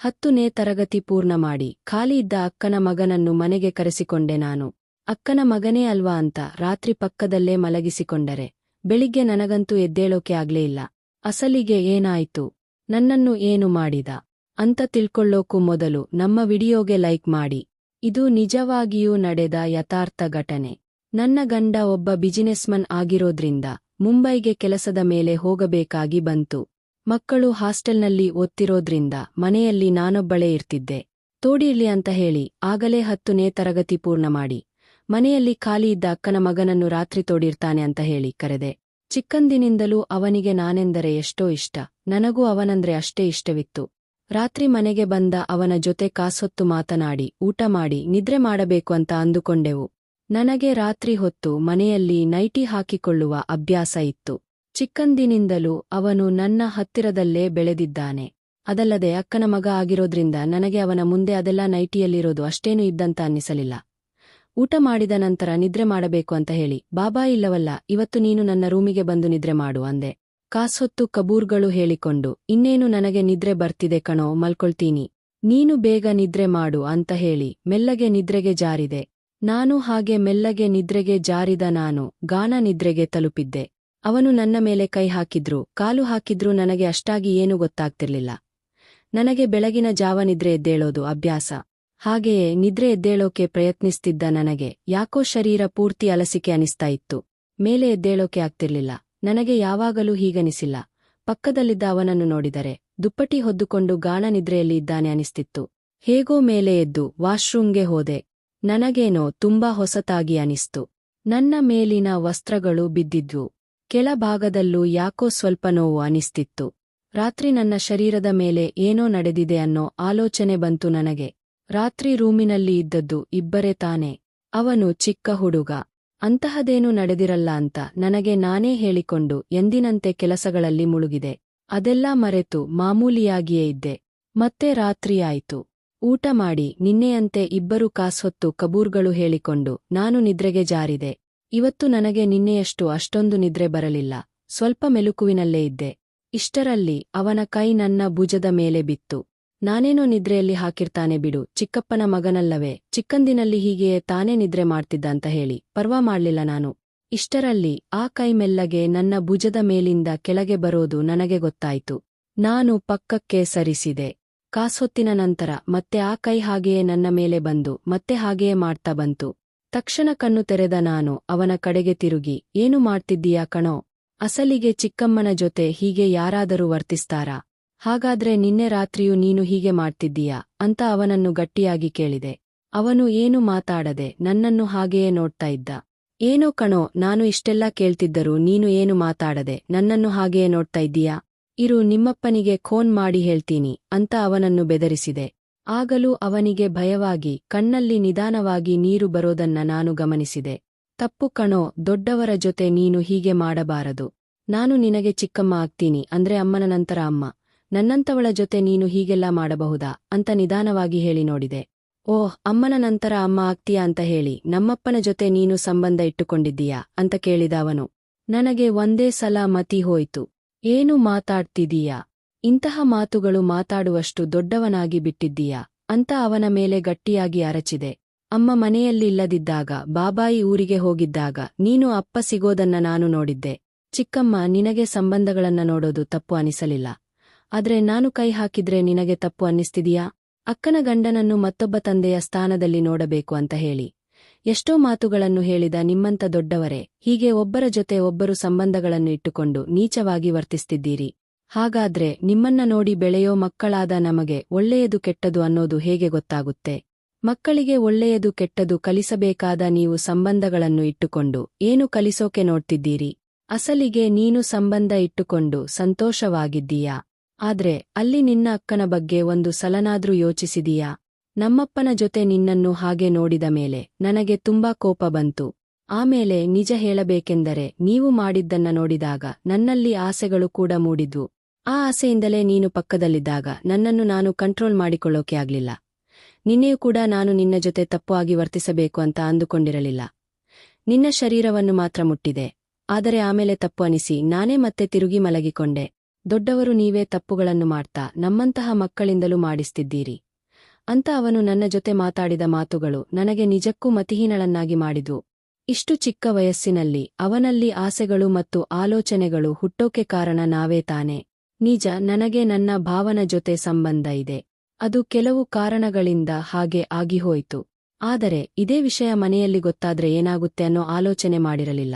10ನೇ ತರಗತಿ ಪೂರ್ಣ ಮಾಡಿ ಖಾಲಿ ಇದ್ದ ಅಕ್ಕನ ಮಗನನ್ನು ಮನೆಗೆ ಕರೆಸಿಕೊಂಡೆ ನಾನು. ಅಕ್ಕನ ಮಗನೇ ಅಲ್ವಾ ಅಂತ ರಾತ್ರಿ ಪಕ್ಕದಲ್ಲೇ ಮಲಗಿಸಿಕೊಂಡರೆ ಬೆಳಿಗ್ಗೆ ನನಗಂತೂ ಎದ್ದೇಳೋಕೆ ಆಗ್ಲೇ ಇಲ್ಲ. ಅಸಲಿಗೆ ಏನಾಯ್ತು, ನನ್ನನ್ನು ಏನು ಮಾಡಿದ ಅಂತ ತಿಳ್ಕೊಳ್ಳೋಕು ಮೊದಲು ನಮ್ಮ ವಿಡಿಯೋಗೆ ಲೈಕ್ ಮಾಡಿ. ಇದು ನಿಜವಾಗಿಯೂ ನಡೆದ ಯಥಾರ್ಥ ಘಟನೆ. ನನ್ನ ಗಂಡ ಒಬ್ಬ ಬಿಜಿನೆಸ್ಮನ್ ಆಗಿರೋದ್ರಿಂದ ಮುಂಬೈಗೆ ಕೆಲಸದ ಮೇಲೆ ಹೋಗಬೇಕಾಗಿ ಬಂತು. ಮಕ್ಕಳು ಹಾಸ್ಟೆಲ್ನಲ್ಲಿ ಓದ್ತಿರೋದ್ರಿಂದ ಮನೆಯಲ್ಲಿ ನಾನೊಬ್ಬಳೇ ಇರ್ತಿದ್ದೆ. ತೋಡಿರ್ಲಿ ಅಂತ ಹೇಳಿ ಆಗಲೇ 10ನೇ ತರಗತಿ ಪೂರ್ಣ ಮಾಡಿ ಮನೆಯಲ್ಲಿ ಖಾಲಿ ಇದ್ದ ಅಕ್ಕನ ಮಗನನ್ನು ರಾತ್ರಿ ತೋಡಿರ್ತಾನೆ ಅಂತ ಹೇಳಿ ಕರೆದೆ. ಚಿಕ್ಕಂದಿನಿಂದಲೂ ಅವನಿಗೆ ನಾನೆಂದರೆ ಎಷ್ಟೋ ಇಷ್ಟ, ನನಗೂ ಅವನಂದ್ರೆ ಅಷ್ಟೇ ಇಷ್ಟವಿತ್ತು. ರಾತ್ರಿ ಮನೆಗೆ ಬಂದ ಅವನ ಜೊತೆ ಕಾಸೊತ್ತು ಮಾತನಾಡಿ ಊಟ ಮಾಡಿ ನಿದ್ರೆ ಮಾಡಬೇಕು ಅಂತ ಅಂದುಕೊಂಡೆವು. ನನಗೆ ರಾತ್ರಿ ಹೊತ್ತು ಮನೆಯಲ್ಲಿ ನೈಟಿ ಹಾಕಿಕೊಳ್ಳುವ ಅಭ್ಯಾಸ ಇತ್ತು. ಚಿಕ್ಕಂದಿನಿಂದಲೂ ಅವನು ನನ್ನ ಹತ್ತಿರದಲ್ಲೇ ಬೆಳೆದಿದ್ದಾನೆ. ಅದಲ್ಲದೆ ಅಕ್ಕನ ಮಗ ಆಗಿರೋದ್ರಿಂದ ನನಗೆ ಅವನ ಮುಂದೆ ಅದೆಲ್ಲ ನೈಟಿಯಲ್ಲಿರೋದು ಅಷ್ಟೇನೂ ಇದ್ದಂತ ಅನ್ನಿಸಲಿಲ್ಲ. ಊಟ ಮಾಡಿದ ನಂತರ ನಿದ್ರೆ ಮಾಡಬೇಕು ಅಂತ ಹೇಳಿ, ಬಾಬಾ ಇಲ್ಲವಲ್ಲ, ಇವತ್ತು ನೀನು ನನ್ನ ರೂಮಿಗೆ ಬಂದು ನಿದ್ರೆ ಮಾಡು ಅಂದೆ. ಕಾಸೊತ್ತು ಕಬೂರ್ಗಳು ಹೇಳಿಕೊಂಡು, ಇನ್ನೇನು ನನಗೆ ನಿದ್ರೆ ಬರ್ತಿದೆ ಕಣೋ, ಮಲ್ಕೊಳ್ತೀನಿ, ನೀನು ಬೇಗ ನಿದ್ರೆ ಮಾಡು ಅಂತ ಹೇಳಿ ಮೆಲ್ಲಗೆ ನಿದ್ರೆಗೆ ಜಾರಿದೆ. ನಾನು ಹಾಗೆ ಮೆಲ್ಲಗೆ ನಿದ್ರೆಗೆ ಜಾರಿದ ನಾನು ಗಾಢ ನಿದ್ರೆಗೆ ತಲುಪಿದ್ದೆ. ಅವನು ನನ್ನ ಮೇಲೆ ಕೈ ಹಾಕಿದ್ರೂ ಕಾಲು ಹಾಕಿದ್ರೂ ನನಗೆ ಅಷ್ಟಾಗಿ ಏನೂ ಗೊತ್ತಾಗ್ತಿರ್ಲಿಲ್ಲ. ನನಗೆ ಬೆಳಗಿನ ಜಾವ ನಿದ್ರೆ ಎದ್ದೇಳೋದು ಅಭ್ಯಾಸ. ಹಾಗೆಯೇ ನಿದ್ರೆ ಎದ್ದೇಳೋಕೆ ಪ್ರಯತ್ನಿಸ್ತಿದ್ದ ನನಗೆ ಯಾಕೋ ಶರೀರ ಪೂರ್ತಿ ಅಲಸಿಕೆ ಅನಿಸ್ತಾ ಇತ್ತು. ಮೇಲೆ ಎದ್ದೇಳೋಕೆ ಆಗ್ತಿರ್ಲಿಲ್ಲ. ನನಗೆ ಯಾವಾಗಲೂ ಹೀಗನಿಸಿಲ್ಲ. ಪಕ್ಕದಲ್ಲಿದ್ದ ಅವನನ್ನು ನೋಡಿದರೆ ದುಪ್ಪಟಿ ಹೊದ್ದುಕೊಂಡು ಗಾಢ ನಿದ್ರೆಯಲ್ಲಿ ಇದ್ದಾನೆ ಅನಿಸ್ತಿತ್ತು. ಹೇಗೋ ಮೇಲೆ ಎದ್ದು ವಾಶ್ರೂಮ್ಗೆ ಹೋದೆ. ನನಗೇನೋ ತುಂಬಾ ಹೊಸತಾಗಿ ಅನಿಸ್ತು. ನನ್ನ ಮೇಲಿನ ವಸ್ತ್ರಗಳು ಬಿದ್ದಿದ್ವು. ಕೆಳಭಾಗದಲ್ಲೂ ಯಾಕೋ ಸ್ವಲ್ಪ ನೋವು ಅನಿಸ್ತಿತ್ತು. ರಾತ್ರಿ ನನ್ನ ಶರೀರದ ಮೇಲೆ ಏನೋ ನಡೆದಿದೆ ಅನ್ನೋ ಆಲೋಚನೆ ಬಂತು ನನಗೆ. ರಾತ್ರಿ ರೂಮಿನಲ್ಲಿ ಇದ್ದದ್ದು ಇಬ್ಬರೇ ತಾನೆ. ಅವನು ಚಿಕ್ಕ ಹುಡುಗ, ಅಂತಹದೇನೂ ನಡೆದಿರಲ್ಲ ಅಂತ ನನಗೆ ನಾನೇ ಹೇಳಿಕೊಂಡು ಎಂದಿನಂತೆ ಕೆಲಸಗಳಲ್ಲಿ ಮುಳುಗಿದೆ. ಅದೆಲ್ಲ ಮರೆತು ಮಾಮೂಲಿಯಾಗಿಯೇ ಇದ್ದೆ. ಮತ್ತೆ ರಾತ್ರಿ ಆಯ್ತು. ಊಟ ಮಾಡಿ ನಿನ್ನೆಯಂತೆ ಇಬ್ಬರು ಕಾಸೊತ್ತು ಕಬೂರ್ಗಳು ಹೇಳಿಕೊಂಡು ನಾನು ನಿದ್ರೆಗೆ ಜಾರಿದೆ. ಇವತ್ತು ನನಗೆ ನಿನ್ನೆಯಷ್ಟು ಅಷ್ಟೊಂದು ನಿದ್ರೆ ಬರಲಿಲ್ಲ. ಸ್ವಲ್ಪ ಮೆಲುಕುವಿನಲ್ಲೇ ಇದ್ದೆ. ಇಷ್ಟರಲ್ಲಿ ಅವನ ಕೈ ನನ್ನ ಭುಜದ ಮೇಲೆ ಬಿತ್ತು. ನಾನೇನೋ ನಿದ್ರೆಯಲ್ಲಿ ಹಾಕಿರ್ತಾನೆ ಬಿಡು, ಚಿಕ್ಕಪ್ಪನ ಮಗನಲ್ಲವೇ, ಚಿಕ್ಕಂದಿನಲ್ಲಿ ಹೀಗೆಯೇ ತಾನೇ ನಿದ್ರೆ ಮಾಡ್ತಿದ್ದ ಅಂತ ಹೇಳಿ ಪರ್ವಾ ಮಾಡ್ಲಿಲ್ಲ ನಾನು. ಇಷ್ಟರಲ್ಲಿ ಆ ಕೈ ಮೆಲ್ಲಗೆ ನನ್ನ ಭುಜದ ಮೇಲಿಂದ ಕೆಳಗೆ ಬರೋದು ನನಗೆ ಗೊತ್ತಾಯ್ತು. ನಾನು ಪಕ್ಕಕ್ಕೆ ಸರಿಸಿದೆ. ಕಾಸೊತ್ತಿನ ನಂತರ ಮತ್ತೆ ಆ ಕೈ ಹಾಗೆಯೇ ನನ್ನ ಮೇಲೆ ಬಂದು ಮತ್ತೆ ಹಾಗೆಯೇ ಮಾಡ್ತಾ ಬಂತು. ತಕ್ಷಣ ಕಣ್ಣು ತೆರೆದ ನಾನು ಅವನ ಕಡೆಗೆ ತಿರುಗಿ, ಏನು ಮಾಡ್ತಿದ್ದೀಯಾ ಕಣೋ? ಅಸಲಿಗೆ ಚಿಕ್ಕಮ್ಮನ ಜೊತೆ ಹೀಗೆ ಯಾರಾದರೂ ವರ್ತಿಸ್ತಾರಾ? ಹಾಗಾದ್ರೆ ನಿನ್ನೆ ರಾತ್ರಿಯೂ ನೀನು ಹೀಗೆ ಮಾಡ್ತಿದ್ದೀಯಾ ಅಂತ ಅವನನ್ನು ಗಟ್ಟಿಯಾಗಿ ಕೇಳಿದೆ. ಅವನು ಏನು ಮಾತಾಡದೆ ನನ್ನನ್ನು ಹಾಗೆಯೇ ನೋಡ್ತಾ ಇದ್ದ. ಏನೋ ಕಣೋ, ನಾನು ಇಷ್ಟೆಲ್ಲ ಕೇಳ್ತಿದ್ದರೂ ನೀನು ಏನು ಮಾತಾಡದೆ ನನ್ನನ್ನು ಹಾಗೆಯೇ ನೋಡ್ತಾ ಇದ್ದೀಯಾ? ಇರು, ನಿಮ್ಮಪ್ಪನಿಗೆ ಖೋನ್ ಮಾಡಿ ಹೇಳ್ತೀನಿ ಅಂತ ಅವನನ್ನು ಬೆದರಿಸಿದೆ. ಆಗಲೂ ಅವನಿಗೆ ಭಯವಾಗಿ ಕಣ್ಣಲ್ಲಿ ನಿಧಾನವಾಗಿ ನೀರು ಬರೋದನ್ನ ನಾನು ಗಮನಿಸಿದೆ. ತಪ್ಪು ಕಣೋ, ದೊಡ್ಡವರ ಜೊತೆ ನೀನು ಹೀಗೆ ಮಾಡಬಾರದು. ನಾನು ನಿನಗೆ ಚಿಕ್ಕಮ್ಮ ಆಗ್ತೀನಿ ಅಂದ್ರೆ ಅಮ್ಮನ ನಂತರ ಅಮ್ಮ. ನನ್ನಂತವಳ ಜೊತೆ ನೀನು ಹೀಗೆಲ್ಲ ಮಾಡಬಹುದಾ ಅಂತ ನಿಧಾನವಾಗಿ ಹೇಳಿ ನೋಡಿದೆ. ಓಹ್, ಅಮ್ಮನ ನಂತರ ಅಮ್ಮ ಆಗ್ತೀಯಾ ಅಂತ ಹೇಳಿ ನಮ್ಮಪ್ಪನ ಜೊತೆ ನೀನು ಸಂಬಂಧ ಇಟ್ಟುಕೊಂಡಿದ್ದೀಯಾ ಅಂತ ಕೇಳಿದ ಅವನು. ನನಗೆ ಒಂದೇ ಸಲ ಮತಿ ಹೋಯ್ತು. ಏನು ಮಾತಾಡ್ತಿದೀಯಾ? ಇಂತಹ ಮಾತುಗಳು ಮಾತಾಡುವಷ್ಟು ದೊಡ್ಡವನಾಗಿ ಬಿಟ್ಟಿದ್ದೀಯಾ ಅಂತ ಅವನ ಮೇಲೆ ಗಟ್ಟಿಯಾಗಿ ಅರಚಿದೆ. ಅಮ್ಮ ಮನೆಯಲ್ಲಿಲ್ಲದಿದ್ದಾಗ, ಬಾಬಾಯಿ ಊರಿಗೆ ಹೋಗಿದ್ದಾಗ ನೀನು ಅಪ್ಪ ಸಿಗೋದನ್ನ ನಾನು ನೋಡಿದ್ದೆ. ಚಿಕ್ಕಮ್ಮ ನಿನಗೆ ಸಂಬಂಧಗಳನ್ನ ನೋಡೋದು ತಪ್ಪು ಅನಿಸಲಿಲ್ಲ. ಆದ್ರೆ ನಾನು ಕೈ ಹಾಕಿದ್ರೆ ನಿನಗೆ ತಪ್ಪು ಅನ್ನಿಸ್ತಿದೀಯಾ? ಅಕ್ಕನ ಗಂಡನನ್ನು ಮತ್ತೊಬ್ಬ ತಂದೆಯ ಸ್ಥಾನದಲ್ಲಿ ನೋಡಬೇಕು ಅಂತ ಹೇಳಿ ಎಷ್ಟೋ ಮಾತುಗಳನ್ನು ಹೇಳಿದ ನಿಮ್ಮಂತ ದೊಡ್ಡವರೇ ಹೀಗೆ ಒಬ್ಬರ ಜೊತೆ ಒಬ್ಬರು ಸಂಬಂಧಗಳನ್ನು ಇಟ್ಟುಕೊಂಡು ನೀಚವಾಗಿ ವರ್ತಿಸ್ತಿದ್ದೀರಿ. ಹಾಗಾದ್ರೆ ನಿಮ್ಮನ್ನ ನೋಡಿ ಬೆಳೆಯೋ ಮಕ್ಕಳಾದ ನಮಗೆ ಒಳ್ಳೆಯದು ಕೆಟ್ಟದು ಅನ್ನೋದು ಹೇಗೆ ಗೊತ್ತಾಗುತ್ತೆ? ಮಕ್ಕಳಿಗೆ ಒಳ್ಳೆಯದು ಕೆಟ್ಟದು ಕಲಿಸಬೇಕಾದ ನೀವು ಸಂಬಂಧಗಳನ್ನು ಇಟ್ಟುಕೊಂಡು ಏನು ಕಲಿಸೋಕೆ ನೋಡ್ತಿದ್ದೀರಿ? ಅಸಲಿಗೆ ನೀನು ಸಂಬಂಧ ಇಟ್ಟುಕೊಂಡು ಸಂತೋಷವಾಗಿದ್ದೀಯಾ? ಆದ್ರೆ ಅಲ್ಲಿ ನಿನ್ನ ಅಕ್ಕನ ಬಗ್ಗೆ ಒಂದು ಸಲನಾದ್ರೂ ಯೋಚಿಸಿದೀಯಾ? ನಮ್ಮಪ್ಪನ ಜೊತೆ ನಿನ್ನನ್ನು ಹಾಗೆ ನೋಡಿದ ಮೇಲೆ ನನಗೆ ತುಂಬಾ ಕೋಪ ಬಂತು. ಆಮೇಲೆ ನಿಜ ಹೇಳಬೇಕೆಂದರೆ ನೀವು ಮಾಡಿದ್ದನ್ನ ನೋಡಿದಾಗ ನನ್ನಲ್ಲಿ ಆಸೆಗಳು ಕೂಡ ಮೂಡಿದ್ವು. ಆ ಆಸೆಯಿಂದಲೇ ನೀನು ಪಕ್ಕದಲ್ಲಿದ್ದಾಗ ನನ್ನನ್ನು ನಾನು ಕಂಟ್ರೋಲ್ ಮಾಡಿಕೊಳ್ಳೋಕೆ ಆಗ್ಲಿಲ್ಲ. ನಿನ್ನೆಯೂ ಕೂಡ ನಾನು ನಿನ್ನ ಜೊತೆ ತಪ್ಪು ಆಗಿ ವರ್ತಿಸಬೇಕು ಅಂತ ಅಂದುಕೊಂಡಿರಲಿಲ್ಲ. ನಿನ್ನ ಶರೀರವನ್ನು ಮಾತ್ರ ಮುಟ್ಟಿದೆ. ಆದರೆ ಆಮೇಲೆ ತಪ್ಪು ಅನಿಸಿ ನಾನೇ ಮತ್ತೆ ತಿರುಗಿ ಮಲಗಿಕೊಂಡೆ. ದೊಡ್ಡವರು ನೀವೇ ತಪ್ಪುಗಳನ್ನು ಮಾಡ್ತಾ ನಮ್ಮಂತಹ ಮಕ್ಕಳಿಂದಲೂ ಮಾಡಿಸ್ತಿದ್ದೀರಿ ಅಂತ ಅವನು ನನ್ನ ಜೊತೆ ಮಾತಾಡಿದ ಮಾತುಗಳು ನನಗೆ ನಿಜಕ್ಕೂ ಮತಿಹೀನಳನ್ನಾಗಿ ಮಾಡಿದ್ವು. ಇಷ್ಟು ಚಿಕ್ಕ ವಯಸ್ಸಿನಲ್ಲಿ ಅವನಲ್ಲಿ ಆಸೆಗಳು ಮತ್ತು ಆಲೋಚನೆಗಳು ಹುಟ್ಟೋಕೆ ಕಾರಣ ನಾವೇ ತಾನೆ. ನಿಜ, ನನಗೆ ನನ್ನ ಭಾವನ ಜೊತೆ ಸಂಬಂಧ ಇದೆ. ಅದು ಕೆಲವು ಕಾರಣಗಳಿಂದ ಹಾಗೆ ಆಗಿಹೋಯಿತು. ಆದರೆ ಇದೇ ವಿಷಯ ಮನೆಯಲ್ಲಿ ಗೊತ್ತಾದ್ರೆ ಏನಾಗುತ್ತೆ ಅನ್ನೋ ಆಲೋಚನೆ ಮಾಡಿರಲಿಲ್ಲ.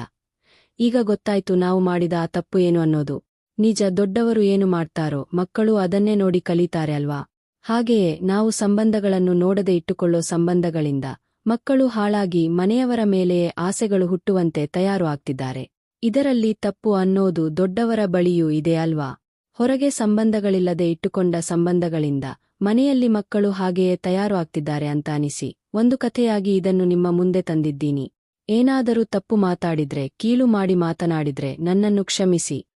ಈಗ ಗೊತ್ತಾಯ್ತು ನಾವು ಮಾಡಿದ ಆ ತಪ್ಪು ಏನು ಅನ್ನೋದು. ನಿಜ, ದೊಡ್ಡವರು ಏನು ಮಾಡ್ತಾರೋ ಮಕ್ಕಳು ಅದನ್ನೇ ನೋಡಿ ಕಲಿತಾರೆ ಅಲ್ವಾ. ಹಾಗೆಯೇ ನಾವು ಸಂಬಂಧಗಳನ್ನು ನೋಡದೆ ಇಟ್ಟುಕೊಳ್ಳೋ ಸಂಬಂಧಗಳಿಂದ ಮಕ್ಕಳು ಹಾಳಾಗಿ ಮನೆಯವರ ಮೇಲೆಯೇ ಆಸೆಗಳು ಹುಟ್ಟುವಂತೆ ತಯಾರು ಆಗ್ತಿದ್ದಾರೆ. ಇದರಲ್ಲಿ ತಪ್ಪು ಅನ್ನೋದು ದೊಡ್ಡವರ ಬಳಿಯೂ ಇದೆ ಅಲ್ವಾ. ಹೊರಗೆ ಸಂಬಂಧಗಳಿಲ್ಲದೆ ಇಟ್ಟುಕೊಂಡ ಸಂಬಂಧಗಳಿಂದ ಮನೆಯಲ್ಲಿ ಮಕ್ಕಳು ಹಾಗೆಯೇ ತಯಾರು ಆಗ್ತಿದ್ದಾರೆ ಅಂತ ಅನಿಸಿ ಒಂದು ಕಥೆಯಾಗಿ ಇದನ್ನು ನಿಮ್ಮ ಮುಂದೆ ತಂದಿದ್ದೀನಿ. ಏನಾದರೂ ತಪ್ಪು ಮಾತಾಡಿದ್ರೆ, ಕೀಳು ಮಾಡಿ ಮಾತನಾಡಿದ್ರೆ ನನ್ನನ್ನು ಕ್ಷಮಿಸಿ.